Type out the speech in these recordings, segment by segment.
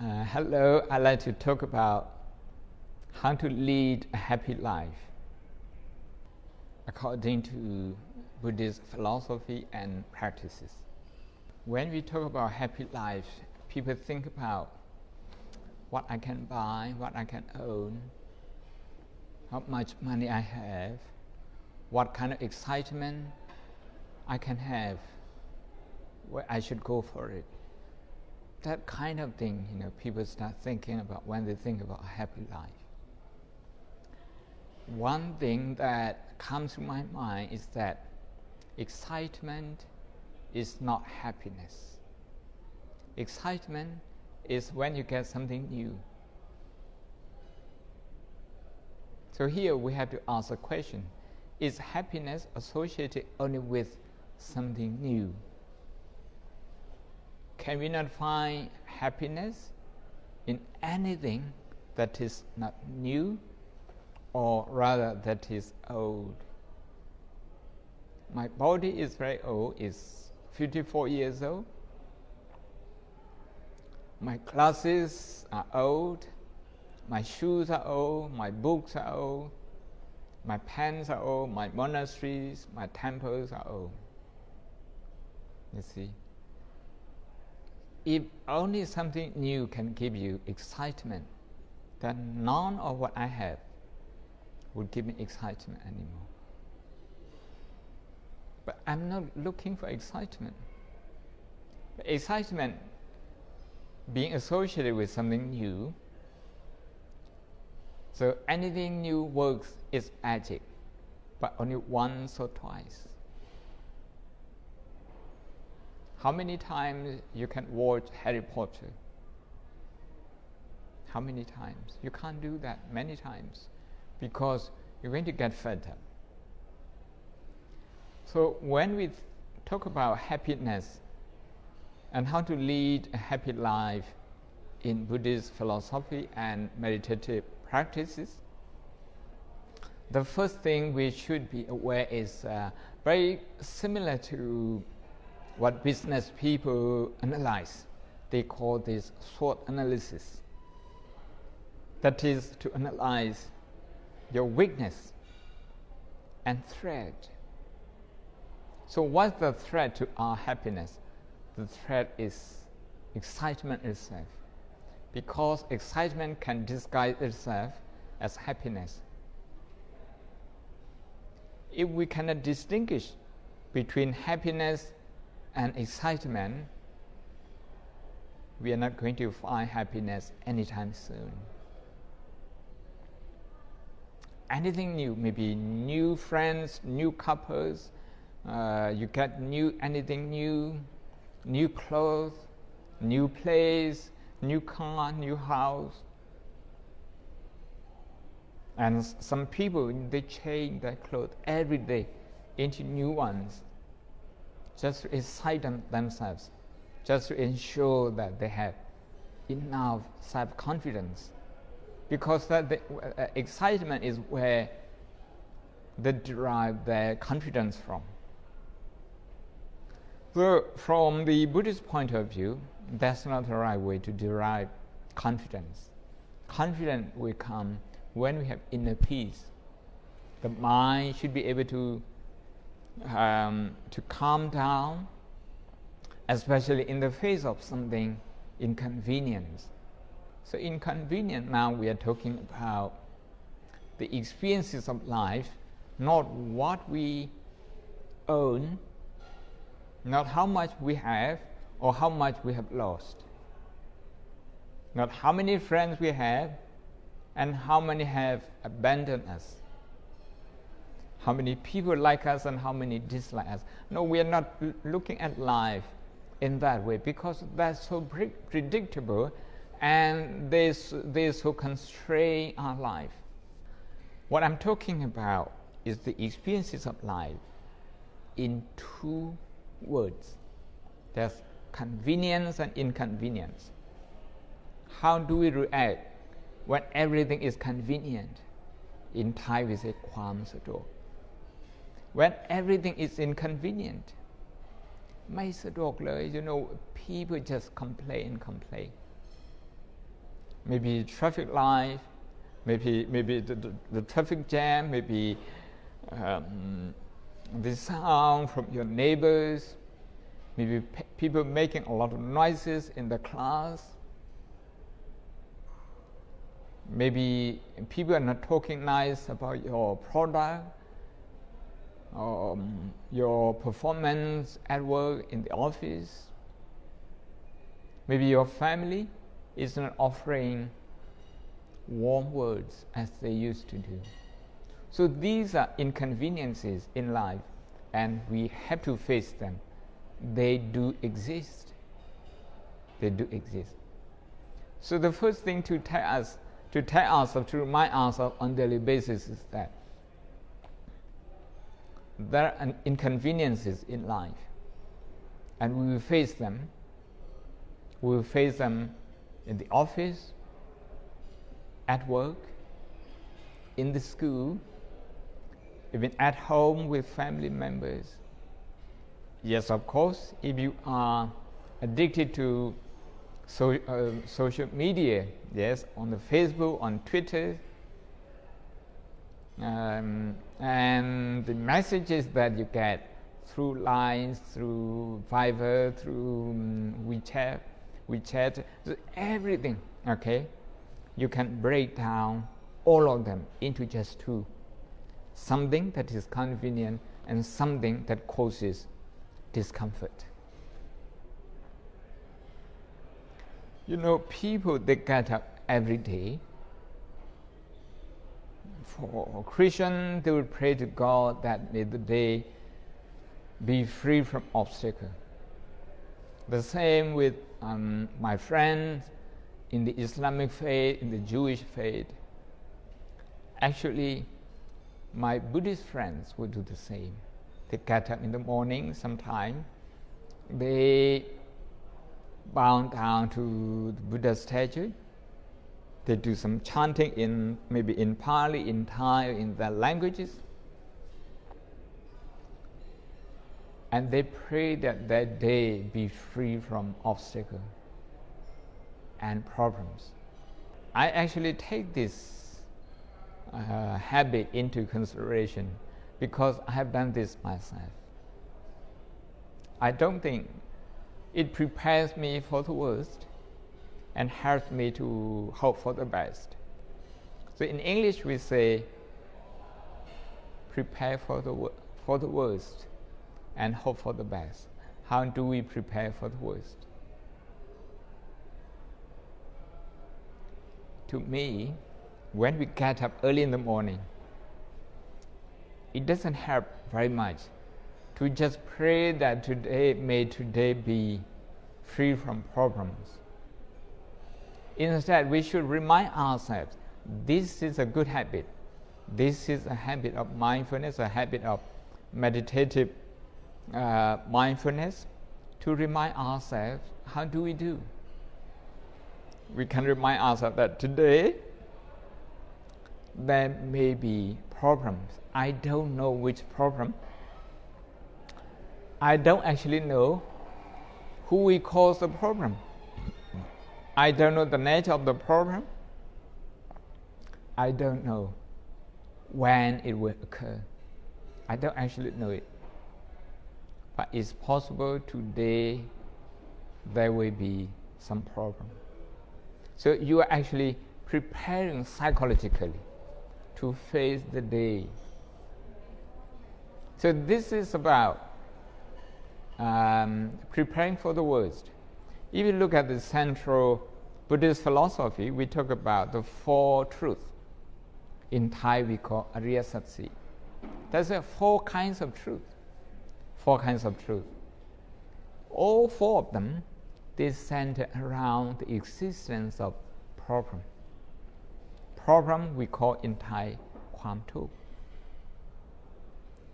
Hello, I'd like to talk about how to lead a happy life according to Buddhist philosophy and practices. When we talk about happy life, people think about what I can buy, what I can own, how much money I have, what kind of excitement I can have, where I should go for it. That kind of thing, people start thinking about when they think about a happy life. One thing that comes to my mind is that excitement is not happiness. Excitement is when you get something new. So here we have to ask a question: is happiness associated only with something new? Can we not find happiness in anything that is not new, or rather that is old? My body is very old, it's 54 years old. My glasses are old, my shoes are old, my books are old, my pens are old, my monasteries, my temples are old. You see? If only something new can give you excitement, then none of what I have would give me excitement anymore. But I'm not looking for excitement. Excitement being associated with something new, so anything new works is magic, but only once or twice. How many times you can watch Harry Potter? How many times? You can't do that many times because you're going to get fed up. So when we talk about happiness and how to lead a happy life in Buddhist philosophy and meditative practices, the first thing we should be aware is very similar to what business people analyze. They call this SWOT analysis. That is to analyze your weakness and threat. So what's the threat to our happiness? The threat is excitement itself, because excitement can disguise itself as happiness. If we cannot distinguish between happiness and excitement, we are not going to find happiness anytime soon. Anything new, maybe new friends, new couples, you get anything new clothes, new place, new car, new house. And some people, they change their clothes every day into new ones, just to excite themselves, just to ensure that they have enough self-confidence. Because the excitement is where they derive their confidence from. So from the Buddhist point of view, that's not the right way to derive confidence. Confidence will come when we have inner peace. The mind should be able to calm down, especially in the face of something inconvenience. So inconvenient, now we are talking about the experiences of life, not what we own, not how much we have or how much we have lost, not how many friends we have and how many have abandoned us, how many people like us and how many dislike us. No, we are not looking at life in that way, because that's so predictable and they so constrain our life. What I'm talking about is the experiences of life in two words. There's convenience and inconvenience. How do we react when everything is convenient? In Thai we sayความสะดวก. When everything is inconvenient, ไม่สะดวกเลย, people just complain. maybe traffic light, maybe the traffic jam, maybe the sound from your neighbors, maybe people making a lot of noises in the class, maybe people are not talking nice about your product, your performance at work, in the office. Maybe your family is not offering warm words as they used to do. So these are inconveniences in life, and we have to face them. They do exist. They do exist. So the first thing to tell ourselves, to remind ourselves on a daily basis is that there are inconveniences in life, and we will face them. We will face them in the office, at work, in the school, even at home with family members. Yes, of course, if you are addicted to social media, yes, on the Facebook, on Twitter, and the messages that you get through lines, through Viber, through WeChat, so everything, okay, you can break down all of them into just two: something that is convenient and something that causes discomfort. You know, people, they get up every day. For Christians, they will pray to God that may the day be free from obstacle. The same with my friends in the Islamic faith, in the Jewish faith. Actually, my Buddhist friends would do the same. They get up in the morning sometime, they bow down to the Buddha statue, they do some chanting maybe in Pali, in Thai, in their languages, and they pray that that day be free from obstacles and problems. I actually take this habit into consideration because I have done this myself. I don't think it prepares me for the worst and helps me to hope for the best. So in English we say, prepare for the worst and hope for the best. How do we prepare for the worst? To me, when we get up early in the morning, it doesn't help very much to just pray that may today be free from problems. Instead, we should remind ourselves, this is a good habit. This is a habit of mindfulness, a habit of meditative mindfulness. To remind ourselves, how do we do? We can remind ourselves that today there may be problems. I don't know which problem. I don't actually know who will cause the problem. I don't know the nature of the problem. I don't know when it will occur. I don't actually know it. But it's possible today there will be some problem. So you are actually preparing psychologically to face the day. So this is about preparing for the worst. If you look at the central Buddhist philosophy, we talk about the four truths. In Thai we call Ariya Satsi. There's four kinds of truth. Four kinds of truth. All four of them, they center around the existence of problem. Problem we call in Thai Kwam Thuk.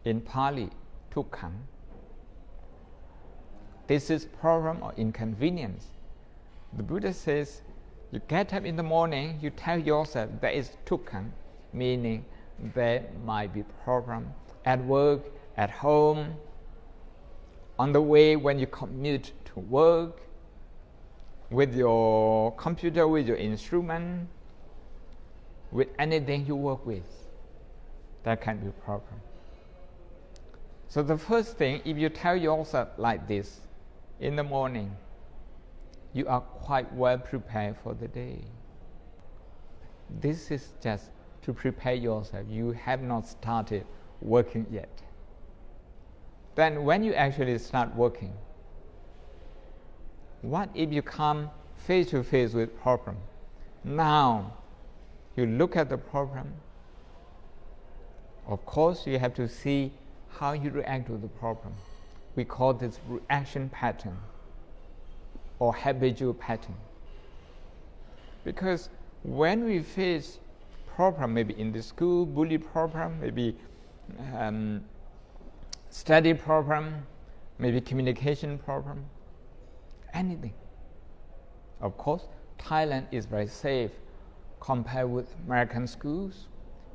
In Pali, Tukkhaṃ. This is problem or inconvenience. The Buddha says, you get up in the morning, you tell yourself there is Tukkhaṃ, meaning there might be problem at work, at home, on the way when you commute to work, with your computer, with your instrument, with anything you work with. That can be a problem. So the first thing, if you tell yourself like this in the morning, you are quite well prepared for the day. This is just to prepare yourself. You have not started working yet. Then when you actually start working, what if you come face to face with problem? Now, you look at the problem. Of course, you have to see how you react to the problem. We call this reaction pattern or habitual pattern. Because when we face problem, maybe in the school, bully problem, maybe study problem, maybe communication problem, anything. Of course, Thailand is very safe compared with American schools.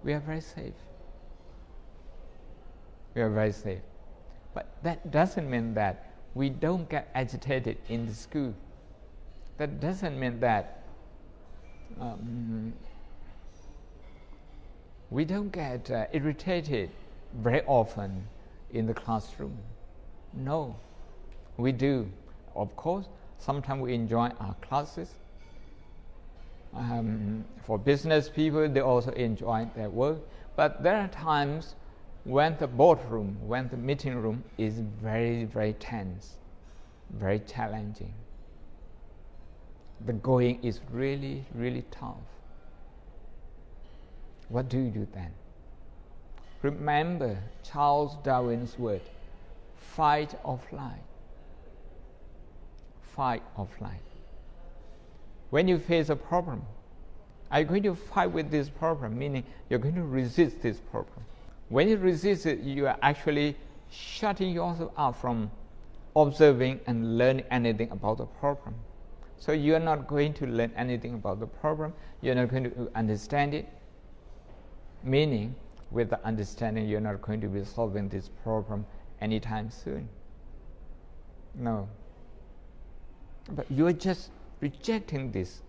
We are very safe. We are very safe. But that doesn't mean that we don't get agitated in the school. That doesn't mean that we don't get irritated very often in the classroom. No, we do. Of course, sometimes we enjoy our classes. For business people, they also enjoy their work. But there are times when the boardroom, when the meeting room is very, very tense, very challenging. The going is really, really tough. What do you do then? Remember Charles Darwin's word, fight or flight. Fight or flight. When you face a problem, are you going to fight with this problem? Meaning you're going to resist this problem. When you resist it, you are actually shutting yourself out from observing and learning anything about the problem. So you are not going to learn anything about the problem. You are not going to understand it. Meaning, with the understanding, you're not going to be solving this problem anytime soon. No. But you are just rejecting this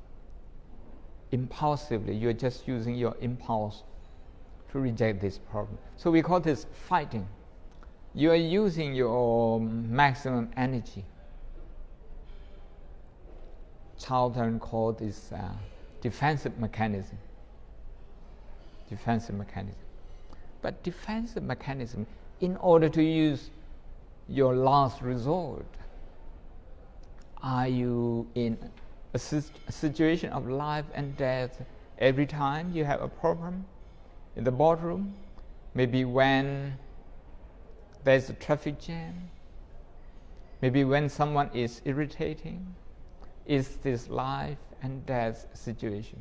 impulsively. You are just using your impulse to reject this problem. So we call this fighting. You are using your maximum energy. Charles Darwin called this defensive mechanism. Defensive mechanism. But defensive mechanism, in order to use your last resort, are you in a situation of life and death every time you have a problem in the boardroom? Maybe when there's a traffic jam? Maybe when someone is irritating? Is this life and death situation?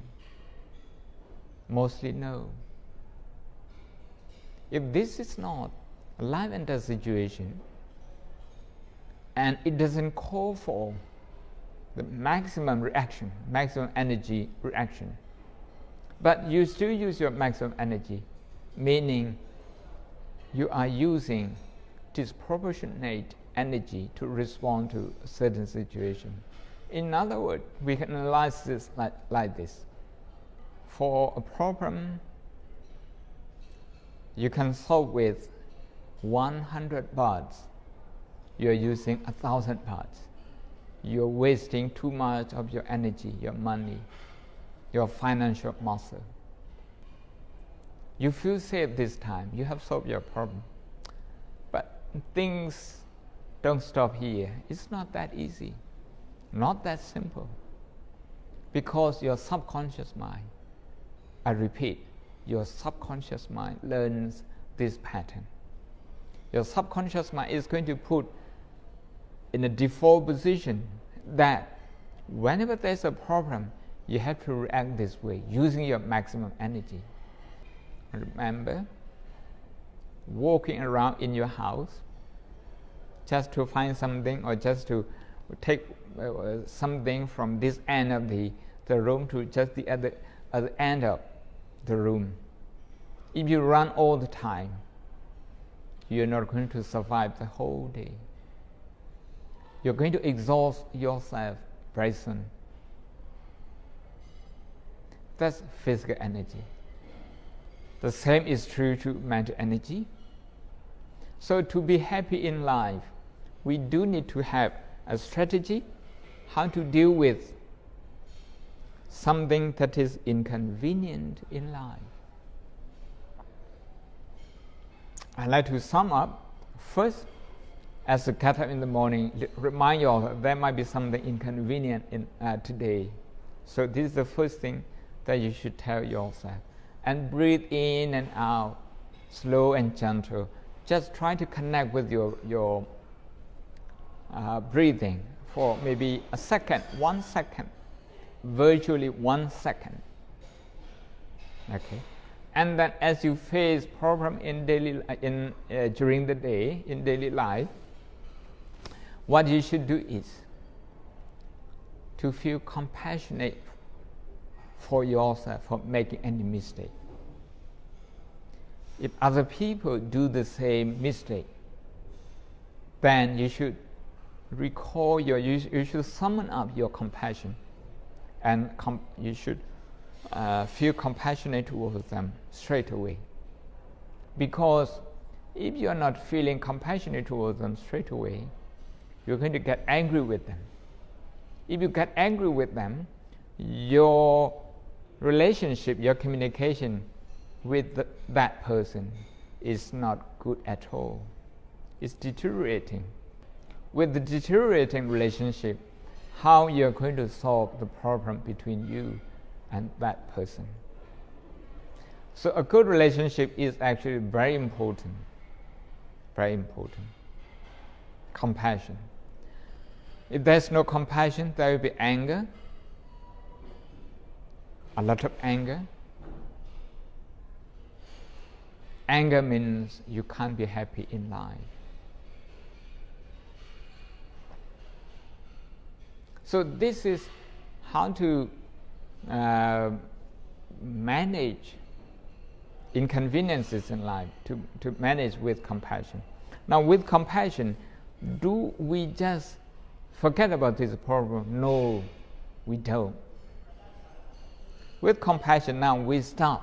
Mostly no. If this is not a life and death situation, and it doesn't call for the maximum reaction, maximum energy reaction, but you still use your maximum energy, meaning you are using disproportionate energy to respond to a certain situation. In other words, we can analyze this like this. For a problem, you can solve with 100 baht. You are using 1,000 baht. You are wasting too much of your energy, your money, your financial muscle. You feel safe this time. You have solved your problem. But things don't stop here. It's not that easy. Not that simple. Because your subconscious mind, I repeat, your subconscious mind learns this pattern. Your subconscious mind is going to put in a default position that whenever there's a problem, you have to react this way, using your maximum energy. Remember, walking around in your house just to find something or just to take something from this end of the room to just the other end of the room. If you run all the time, you're not going to survive the whole day. You're going to exhaust yourself present. That's physical energy. The same is true to mental energy. So to be happy in life, we do need to have a strategy how to deal with something that is inconvenient in life. I'd like to sum up. First, as you get up in the morning, remind yourself there might be something inconvenient in today. So this is the first thing that you should tell yourself. And breathe in and out, slow and gentle. Just try to connect with your breathing for maybe a second, 1 second, virtually 1 second. Okay, and then as you face problem in during the day in daily life, what you should do is to feel compassionate for yourself for making any mistake. If other people do the same mistake, then you should recall you should summon up your compassion, and you should feel compassionate towards them straight away. Because if you are not feeling compassionate towards them straight away, you're going to get angry with them. If you get angry with them, your relationship, your communication with that person is not good at all. It's deteriorating. With the deteriorating relationship, how you're going to solve the problem between you and that person? So a good relationship is actually very important. Very important. Compassion. If there's no compassion, there will be anger, a lot of anger. Anger means you can't be happy in life. So this is how to manage inconveniences in life, to manage with compassion. Now with compassion, do we just forget about this problem? No, we don't. With compassion now we start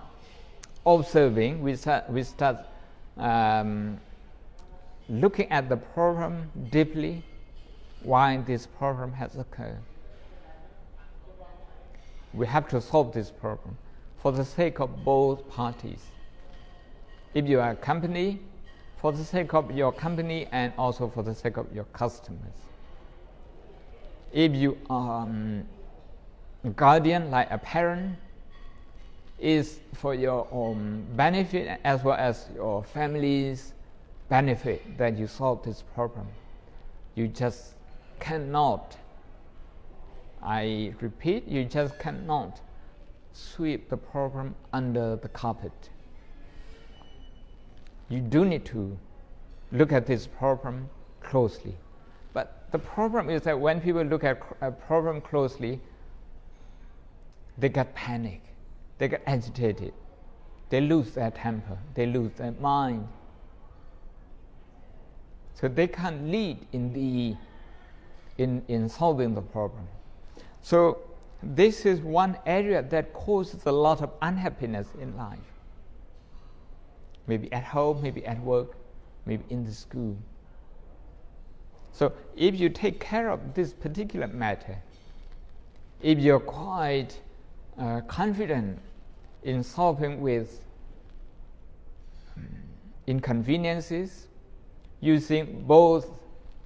observing, we start looking at the problem deeply, why this problem has occurred. We have to solve this problem for the sake of both parties. If you are a company, for the sake of your company and also for the sake of your customers. If you are a guardian, like a parent, is for your own benefit as well as your family's benefit that you solve this problem. You just cannot, I repeat, you just cannot sweep the problem under the carpet. You do need to look at this problem closely. But the problem is that when people look at a problem closely, they get panic, they get agitated, they lose their temper, they lose their mind. So they can't lead in solving the problem. So this is one area that causes a lot of unhappiness in life. Maybe at home, maybe at work, maybe in the school. So if you take care of this particular matter, if you're quite confident in solving with inconveniences, using both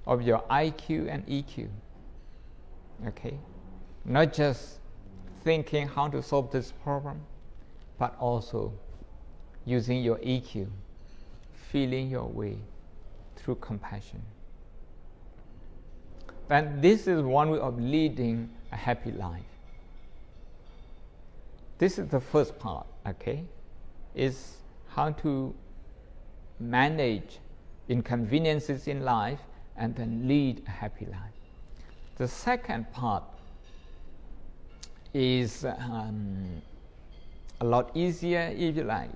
of your IQ and EQ, okay? Not just thinking how to solve this problem, but also using your EQ, feeling your way through compassion. Then this is one way of leading a happy life. This is the first part, okay? Is how to manage inconveniences in life and then lead a happy life. The second part is a lot easier, if you like.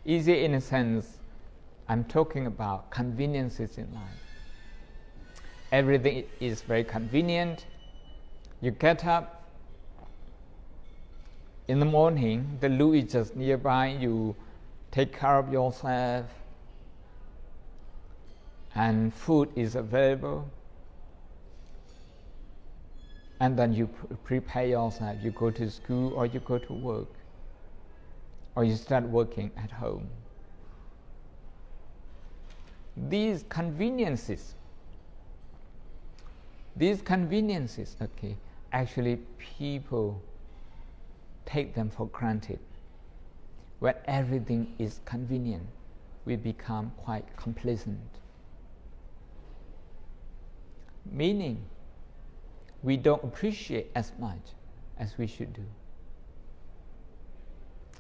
Easier in a sense, I'm talking about conveniences in life. Everything is very convenient. You get up in the morning, the loo is just nearby, you take care of yourself, and food is available, and then you prepare yourself. You go to school, or you go to work, or you start working at home. These conveniences, okay, actually people take them for granted. When everything is convenient, we become quite complacent. Meaning, we don't appreciate as much as we should do.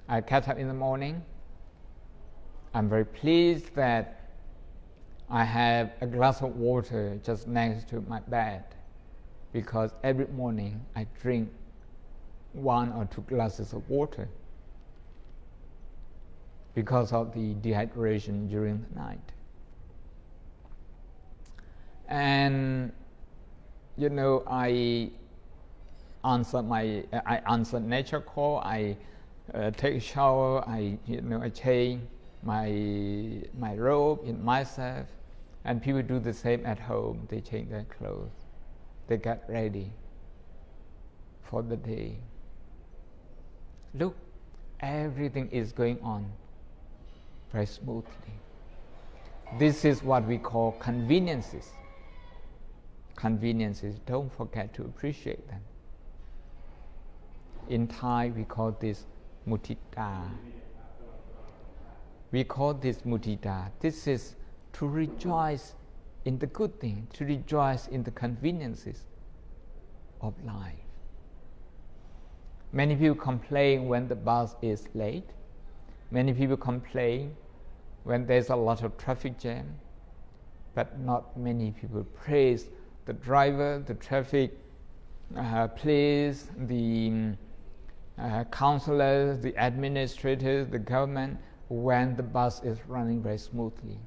I get up in the morning. I'm very pleased that I have a glass of water just next to my bed, because every morning I drink 1 or 2 glasses of water because of the dehydration during the night. And I answer nature call. I take a shower. I change my robe in myself, and people do the same at home. They change their clothes. They get ready for the day. Look, everything is going on very smoothly. This is what we call conveniences. Conveniences, don't forget to appreciate them. In Thai, we call this mudita. This is to rejoice in the good thing, to rejoice in the conveniences of life. Many people complain when the bus is late. Many people complain when there's a lot of traffic jam. But not many people praise the driver, the traffic police, the counselors, the administrators, the government, when the bus is running very smoothly.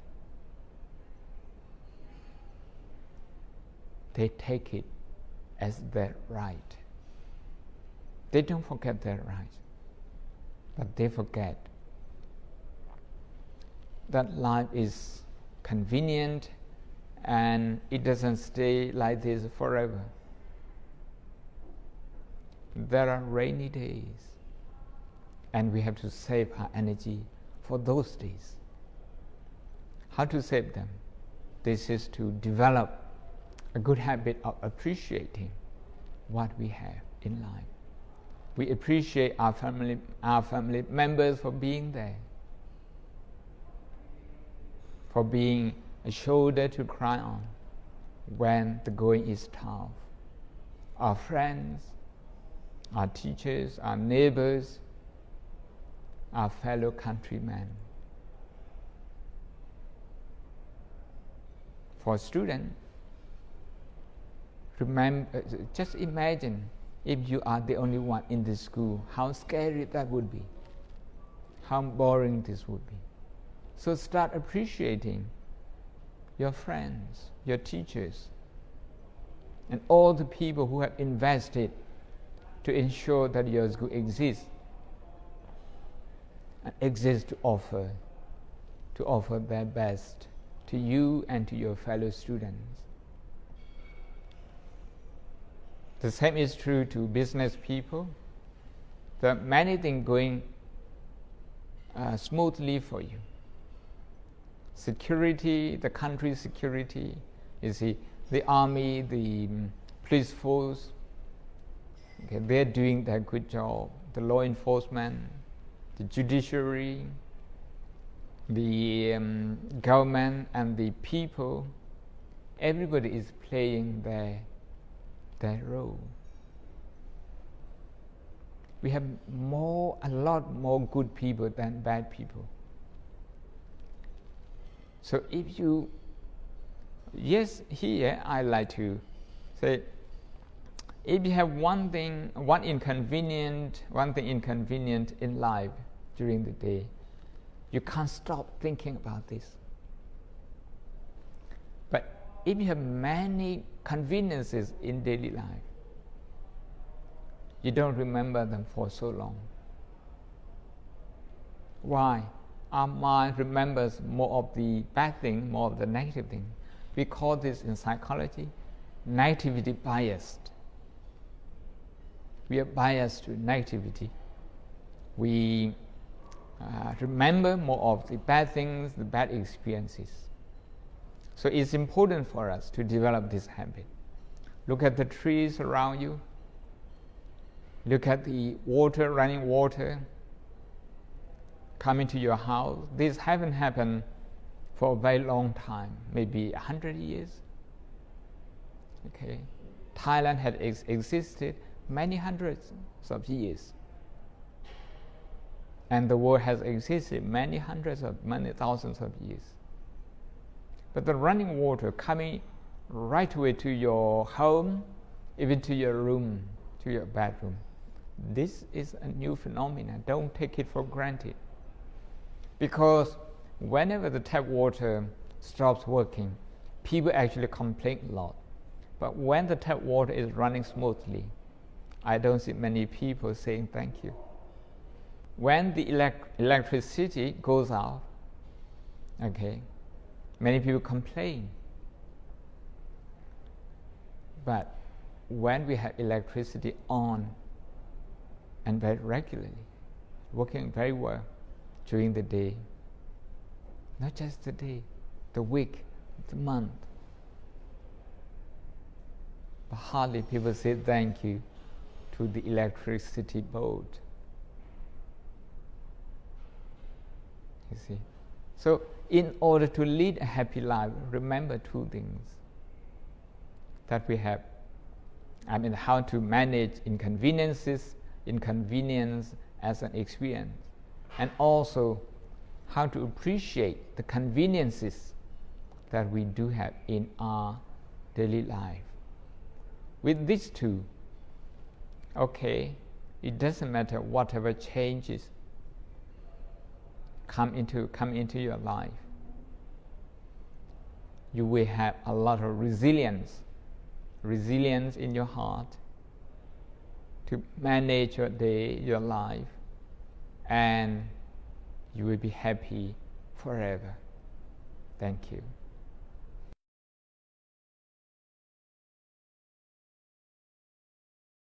They take it as their right. They don't forget their right, but they forget that life is convenient and it doesn't stay like this forever. There are rainy days, and we have to save our energy for those days. How to save them? This is to develop a good habit of appreciating what we have in life. We appreciate our family members for being there, for being a shoulder to cry on when the going is tough. Our friends, our teachers, our neighbors, our fellow countrymen. For students, just imagine if you are the only one in the school, how scary that would be, how boring this would be. So start appreciating your friends, your teachers, and all the people who have invested to ensure that your school exists, and exists to offer their best to you and to your fellow students. The same is true to business people. There are many things going smoothly for you. Security, the country's security, you see, the army, the police force, okay, they're doing their good job. The law enforcement, the judiciary, the government and the people, everybody is playing their role. We have a lot more good people than bad people. So if you, here I like to say, if you have one thing inconvenient in life during the day, you can't stop thinking about this. But if you have many conveniences in daily life, you don't remember them for so long. Why? Our mind remembers more of the bad thing, more of the negative thing. We call this in psychology negativity biased. We are biased to negativity. We remember more of the bad things, the bad experiences. So it's important for us to develop this habit. Look at the trees around you. Look at the water, running water coming to your house. This haven't happened for a very long time, maybe 100 years. Okay, Thailand had existed many hundreds of years, and the world has existed many thousands of years. But the running water coming right away to your home, even to your room, to your bedroom, this is a new phenomenon. Don't take it for granted. Because whenever the tap water stops working, people actually complain a lot. But when the tap water is running smoothly, I don't see many people saying thank you. When the electricity goes out, okay, many people complain. But when we have electricity on and very regularly, working very well during the day, not just the day, the week, the month, but hardly people say thank you to the electricity board. You see? So in order to lead a happy life, remember two things that we have. How to manage inconvenience as an experience, and also how to appreciate the conveniences that we do have in our daily life. With these two, okay, it doesn't matter whatever changes come into your life, you will have a lot of resilience in your heart to manage your day, your life, and you will be happy forever. Thank you.